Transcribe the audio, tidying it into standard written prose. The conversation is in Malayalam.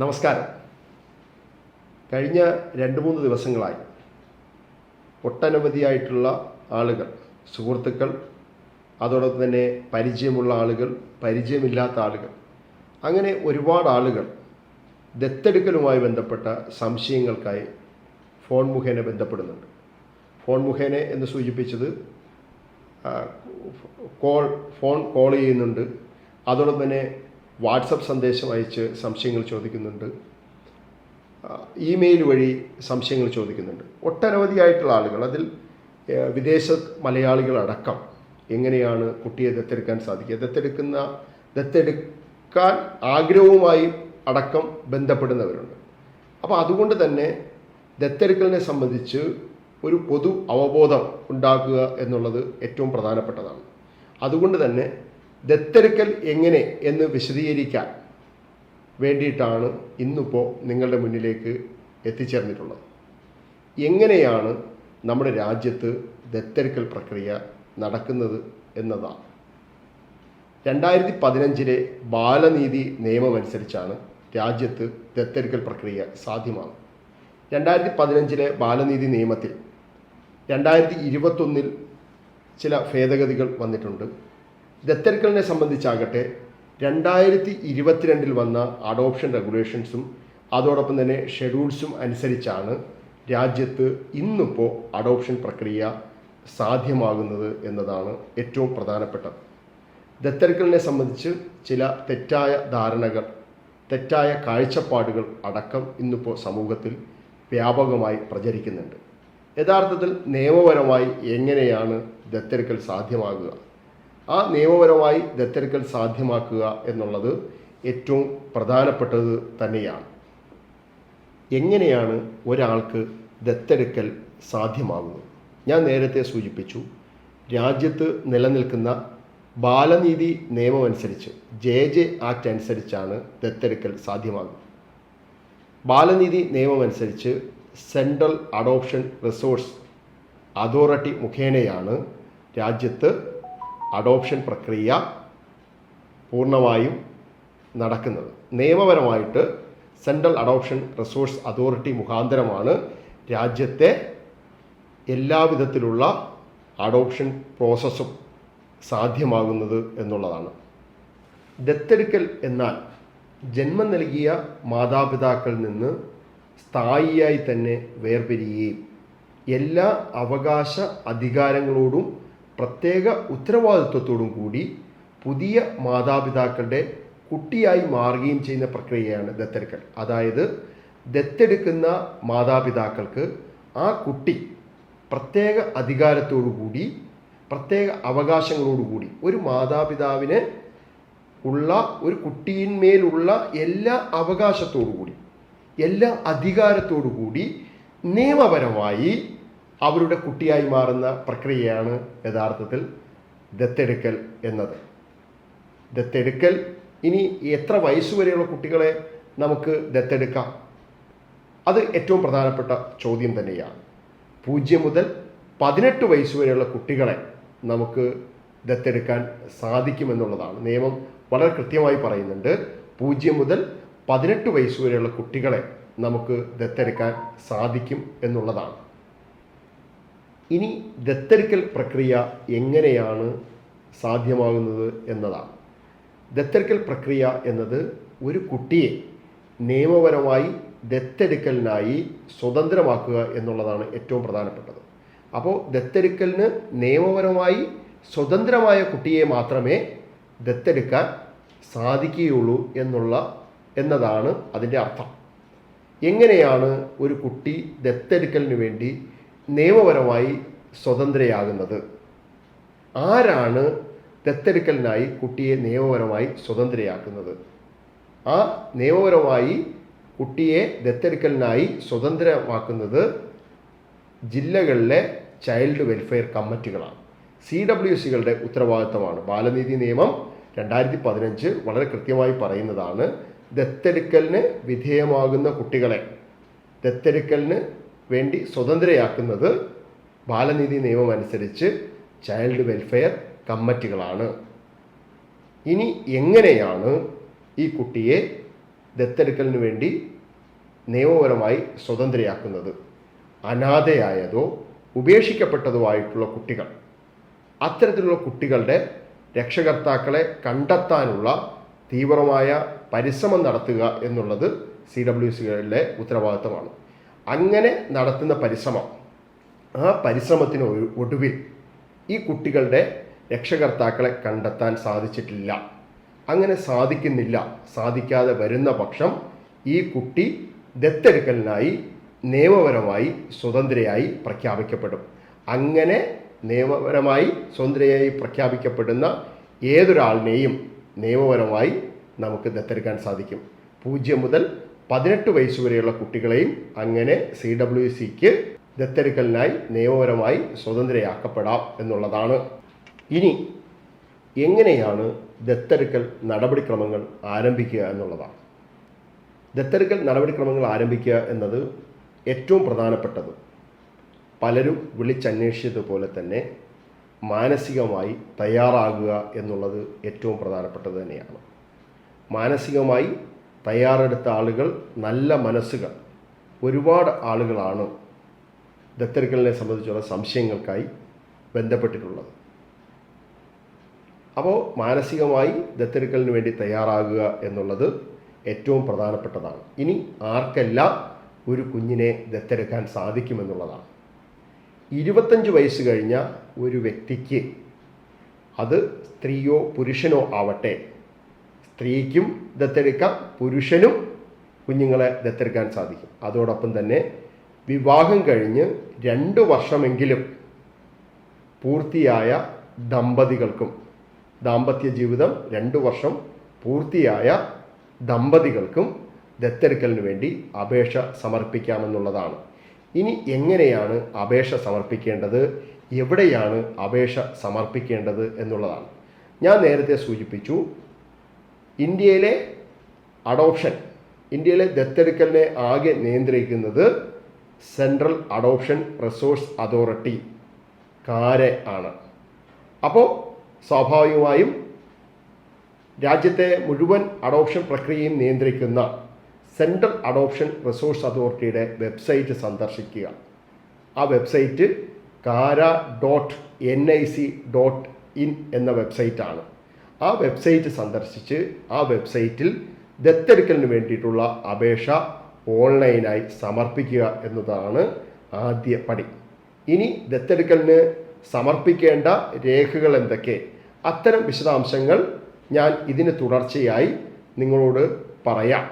നമസ്കാരം. കഴിഞ്ഞ 2-3 ദിവസങ്ങളായി ഒട്ടനവധിയായിട്ടുള്ള ആളുകൾ, സുഹൃത്തുക്കൾ, അതോടൊപ്പം തന്നെ പരിചയമുള്ള ആളുകൾ, പരിചയമില്ലാത്ത ആളുകൾ, അങ്ങനെ ഒരുപാട് ആളുകൾ ദത്തെടുക്കലുമായി ബന്ധപ്പെട്ട സംശയങ്ങൾക്കായി ഫോൺ മുഖേന ബന്ധപ്പെടുന്നുണ്ട്. ഫോൺ മുഖേന എന്ന് സൂചിപ്പിച്ചത് ഫോൺ കോൾ ചെയ്യുന്നുണ്ട്, അതോടൊപ്പം തന്നെ വാട്സപ്പ് സന്ദേശം അയച്ച് സംശയങ്ങൾ ചോദിക്കുന്നുണ്ട്, ഇമെയിൽ വഴി സംശയങ്ങൾ ചോദിക്കുന്നുണ്ട്. ഒട്ടനവധിയായിട്ടുള്ള ആളുകൾ, അതിൽ വിദേശ മലയാളികളടക്കം എങ്ങനെയാണ് കുട്ടിയെ ദത്തെടുക്കാൻ സാധിക്കുക, ദത്തെടുക്കാൻ ആഗ്രഹവുമായി അടക്കം ബന്ധപ്പെടുന്നവരുണ്ട്. അപ്പോൾ അതുകൊണ്ട് തന്നെ ദത്തെടുക്കലിനെ സംബന്ധിച്ച് ഒരു പൊതു അവബോധം ഉണ്ടാക്കുക എന്നുള്ളത് ഏറ്റവും പ്രധാനപ്പെട്ടതാണ്. അതുകൊണ്ട് തന്നെ ദത്തെടുക്കൽ എങ്ങനെ എന്ന് വിശദീകരിക്കാൻ വേണ്ടിയിട്ടാണ് ഇന്നിപ്പോൾ നിങ്ങളുടെ മുന്നിലേക്ക് എത്തിച്ചേർന്നിട്ടുള്ളത്. എങ്ങനെയാണ് നമ്മുടെ രാജ്യത്ത് ദത്തെടുക്കൽ പ്രക്രിയ നടക്കുന്നത് എന്നതാണ്. 2015 ബാലനീതി നിയമമനുസരിച്ചാണ് രാജ്യത്ത് ദത്തെടുക്കൽ പ്രക്രിയ സാധ്യമാകുന്നത്. 2015 ബാലനീതി നിയമത്തിൽ 2021 ചില ഭേദഗതികൾ വന്നിട്ടുണ്ട്. ദത്തെടുക്കലിനെ സംബന്ധിച്ചാകട്ടെ 2022 വന്ന അഡോപ്ഷൻ റെഗുലേഷൻസും അതോടൊപ്പം തന്നെ ഷെഡ്യൂൾസും അനുസരിച്ചാണ് രാജ്യത്ത് ഇന്നിപ്പോൾ അഡോപ്ഷൻ പ്രക്രിയ സാധ്യമാകുന്നത് എന്നതാണ് ഏറ്റവും പ്രധാനപ്പെട്ടത്. ദത്തെടുക്കലിനെ സംബന്ധിച്ച് ചില തെറ്റായ ധാരണകൾ, തെറ്റായ കാഴ്ചപ്പാടുകൾ അടക്കം ഇന്നിപ്പോൾ സമൂഹത്തിൽ വ്യാപകമായി പ്രചരിക്കുന്നുണ്ട്. യഥാർത്ഥത്തിൽ നിയമപരമായി എങ്ങനെയാണ് ദത്തെടുക്കൽ സാധ്യമാകുക, ആ നിയമപരമായി ദത്തെടുക്കൽ സാധ്യമാക്കുക എന്നുള്ളത് ഏറ്റവും പ്രധാനപ്പെട്ടത് തന്നെയാണ്. എങ്ങനെയാണ് ഒരാൾക്ക് ദത്തെടുക്കൽ സാധ്യമാകുന്നത്? ഞാൻ നേരത്തെ സൂചിപ്പിച്ചു, രാജ്യത്ത് നിലനിൽക്കുന്ന ബാലനീതി നിയമമനുസരിച്ച് JJ ആക്ട് അനുസരിച്ചാണ് ദത്തെടുക്കൽ സാധ്യമാകുന്നത്. ബാലനീതി നിയമമനുസരിച്ച് സെൻട്രൽ അഡോപ്ഷൻ റിസോഴ്സ് അതോറിറ്റി മുഖേനയാണ് രാജ്യത്ത് അഡോപ്ഷൻ പ്രക്രിയ പൂർണ്ണമായും നടക്കുന്നത്. നിയമപരമായിട്ട് സെൻട്രൽ അഡോപ്ഷൻ റിസോഴ്സ് അതോറിറ്റി മുഖാന്തരമാണ് രാജ്യത്തെ എല്ലാവിധത്തിലുള്ള അഡോപ്ഷൻ പ്രോസസ്സും സാധ്യമാകുന്നത് എന്നുള്ളതാണ്. ദത്തെടുക്കൽ എന്നാൽ ജന്മം നൽകിയ മാതാപിതാക്കളിൽ നിന്ന് സ്ഥായിയായി തന്നെ വേർപിരിയുകയും എല്ലാ അവകാശ അധികാരങ്ങളോടും പ്രത്യേക ഉത്തരവാദിത്വത്തോടും കൂടി പുതിയ മാതാപിതാക്കളുടെ കുട്ടിയായി മാറുകയും ചെയ്യുന്ന പ്രക്രിയയാണ് ദത്തെടുക്കൽ. അതായത് ദത്തെടുക്കുന്ന മാതാപിതാക്കൾക്ക് ആ കുട്ടി പ്രത്യേക അധികാരത്തോടു കൂടി, പ്രത്യേക അവകാശങ്ങളോടുകൂടി, ഒരു മാതാപിതാവിന് ഉള്ള ഒരു കുട്ടിയിന്മേലുള്ള എല്ലാ അവകാശത്തോടു കൂടി, എല്ലാ അധികാരത്തോടു കൂടി നിയമപരമായി അവരുടെ കുട്ടിയായി മാറുന്ന പ്രക്രിയയാണ് യഥാർത്ഥത്തിൽ ദത്തെടുക്കൽ എന്നത്. ദത്തെടുക്കൽ ഇനി എത്ര വയസ്സുവരെയുള്ള കുട്ടികളെ നമുക്ക് ദത്തെടുക്കാം? അത് ഏറ്റവും പ്രധാനപ്പെട്ട ചോദ്യം തന്നെയാണ്. 0 മുതൽ 18 വയസ്സുവരെയുള്ള കുട്ടികളെ നമുക്ക് ദത്തെടുക്കാൻ സാധിക്കുമെന്നുള്ളതാണ്. നിയമം വളരെ കൃത്യമായി പറയുന്നുണ്ട്. 0 മുതൽ 18 വയസ്സുവരെയുള്ള കുട്ടികളെ നമുക്ക് ദത്തെടുക്കാൻ സാധിക്കും എന്നുള്ളതാണ്. ഇനി ദത്തെടുക്കൽ പ്രക്രിയ എങ്ങനെയാണ് സാധ്യമാകുന്നത് എന്നതാണ്. ദത്തെടുക്കൽ പ്രക്രിയ എന്നത് ഒരു കുട്ടിയെ നിയമപരമായി ദത്തെടുക്കലിനായി സ്വതന്ത്രമാക്കുക എന്നുള്ളതാണ് ഏറ്റവും പ്രധാനപ്പെട്ടത്. അപ്പോൾ ദത്തെടുക്കലിന് നിയമപരമായി സ്വതന്ത്രമായ കുട്ടിയെ മാത്രമേ ദത്തെടുക്കാൻ സാധിക്കുകയുള്ളൂ എന്നതാണ് അതിൻ്റെ അർത്ഥം. എങ്ങനെയാണ് ഒരു കുട്ടി ദത്തെടുക്കലിന് വേണ്ടി നിയമപരമായി സ്വതന്ത്രയാകുന്നത്? ആരാണ് ദത്തെടുക്കലിനായി കുട്ടിയെ നിയമപരമായി സ്വതന്ത്രയാക്കുന്നത്? ആ നിയമപരമായി കുട്ടിയെ ദത്തെടുക്കലിനായി സ്വതന്ത്രമാക്കുന്നത് ജില്ലകളിലെ ചൈൽഡ് വെൽഫെയർ കമ്മിറ്റികളാണ്. CWCകളുടെ ഉത്തരവാദിത്തമാണ്. ബാലനീതി നിയമം 2015 വളരെ കൃത്യമായി പറയുന്നതാണ്. ദത്തെടുക്കലിന് വിധേയമാകുന്ന കുട്ടികളെ ദത്തെടുക്കലിന് വേണ്ടി സ്വതന്ത്രയാക്കുന്നത് ബാലനീതി നിയമം അനുസരിച്ച് ചൈൽഡ് വെൽഫെയർ കമ്മിറ്റികളാണ്. ഇനി എങ്ങനെയാണ് ഈ കുട്ടിയെ ദത്തെടുക്കലിന് വേണ്ടി നിയമപരമായി സ്വതന്ത്രയാക്കുന്നത് അനാഥയായതോ ഉപേക്ഷിക്കപ്പെട്ടതോ ആയിട്ടുള്ള കുട്ടികൾ. അത്തരത്തിലുള്ള കുട്ടികളുടെ രക്ഷകർത്താക്കളെ കണ്ടെത്താനുള്ള തീവ്രമായ പരിശ്രമം നടത്തുക എന്നുള്ളത് CWCകളുടെ ഉത്തരവാദിത്തമാണ്. അങ്ങനെ നടത്തുന്ന പരിശ്രമം, ആ പരിശ്രമത്തിന് ഒടുവിൽ ഈ കുട്ടികളുടെ രക്ഷകർത്താക്കളെ കണ്ടെത്താൻ സാധിച്ചിട്ടില്ല. അങ്ങനെ സാധിക്കാതെ വരുന്ന പക്ഷം ഈ കുട്ടി ദത്തെടുക്കലിനായി നിയമപരമായി സ്വതന്ത്രയായി പ്രഖ്യാപിക്കപ്പെടും. അങ്ങനെ നിയമപരമായി സ്വതന്ത്രയായി പ്രഖ്യാപിക്കപ്പെടുന്ന ഏതൊരാളിനെയും നിയമപരമായി നമുക്ക് ദത്തെടുക്കാൻ സാധിക്കും. 0 മുതൽ 18 വയസ്സ് വരെയുള്ള കുട്ടികളെയും അങ്ങനെ CWCക്ക് ദത്തെടുക്കലിനായി നിയമപരമായി സ്വതന്ത്രയാക്കപ്പെടാം എന്നുള്ളതാണ്. ഇനി എങ്ങനെയാണ് ദത്തെടുക്കൽ നടപടിക്രമങ്ങൾ ആരംഭിക്കുക എന്നുള്ളതാണ്. ദത്തെടുക്കൽ നടപടിക്രമങ്ങൾ ആരംഭിക്കുക എന്നത് ഏറ്റവും പ്രധാനപ്പെട്ടത് പലരും വിളിച്ചന്വേഷിച്ചതുപോലെ തന്നെ മാനസികമായി തയ്യാറാകുക എന്നുള്ളത് ഏറ്റവും പ്രധാനപ്പെട്ടത് തന്നെയാണ്. മാനസികമായി തയ്യാറെടുത്ത ആളുകൾ, നല്ല മനസ്സുകൾ, ഒരുപാട് ആളുകളാണ് ദത്തെടുക്കലിനെ സംബന്ധിച്ചുള്ള സംശയങ്ങൾക്കായി ബന്ധപ്പെട്ടിട്ടുള്ളത്. അപ്പോൾ മാനസികമായി ദത്തെടുക്കലിന് വേണ്ടി തയ്യാറാകുക എന്നുള്ളത് ഏറ്റവും പ്രധാനപ്പെട്ടതാണ്. ഇനി ആർക്കെല്ലാം ഒരു കുഞ്ഞിനെ ദത്തെടുക്കാൻ സാധിക്കുമെന്നുള്ളതാണ്. 25 വയസ്സ് കഴിഞ്ഞ ഒരു വ്യക്തിക്ക്, അത് സ്ത്രീയോ പുരുഷനോ ആവട്ടെ, സ്ത്രീക്കും ദത്തെടുക്കാം, പുരുഷനും കുഞ്ഞുങ്ങളെ ദത്തെടുക്കാൻ സാധിക്കും. അതോടൊപ്പം തന്നെ വിവാഹം കഴിഞ്ഞ് 2 വർഷമെങ്കിലും പൂർത്തിയായ ദമ്പതികൾക്കും, ദാമ്പത്യ ജീവിതം 2 വർഷം പൂർത്തിയായ ദമ്പതികൾക്കും ദത്തെടുക്കലിന് വേണ്ടി അപേക്ഷ സമർപ്പിക്കാമെന്നുള്ളതാണ്. ഇനി എങ്ങനെയാണ് അപേക്ഷ സമർപ്പിക്കേണ്ടത്, എവിടെയാണ് അപേക്ഷ സമർപ്പിക്കേണ്ടത് എന്നുള്ളതാണ്. ഞാൻ നേരത്തെ സൂചിപ്പിച്ചു, ഇന്ത്യയിലെ ദത്തെടുക്കലിനെ ആകെ നിയന്ത്രിക്കുന്നത് സെൻട്രൽ അഡോപ്ഷൻ റിസോഴ്സ് അതോറിറ്റി കാരെ ആണ്. അപ്പോൾ സ്വാഭാവികമായും രാജ്യത്തെ മുഴുവൻ അഡോപ്ഷൻ പ്രക്രിയയും നിയന്ത്രിക്കുന്ന സെൻട്രൽ അഡോപ്ഷൻ റിസോഴ്സ് അതോറിറ്റിയുടെ വെബ്സൈറ്റ് സന്ദർശിക്കുക. ആ വെബ്സൈറ്റ് kara.nic.in എന്ന വെബ്സൈറ്റാണ്. ആ വെബ്സൈറ്റ് സന്ദർശിച്ച് ആ വെബ്സൈറ്റിൽ ദത്തെടുക്കലിന് വേണ്ടിയിട്ടുള്ള അപേക്ഷ ഓൺലൈനായി സമർപ്പിക്കുക എന്നതാണ് ആദ്യ പടി. ഇനി ദത്തെടുക്കലിന് സമർപ്പിക്കേണ്ട രേഖകൾ എന്തൊക്കെ, അത്തരം വിശദാംശങ്ങൾ ഞാൻ ഇതിന് തുടർച്ചയായി നിങ്ങളോട് പറയാം.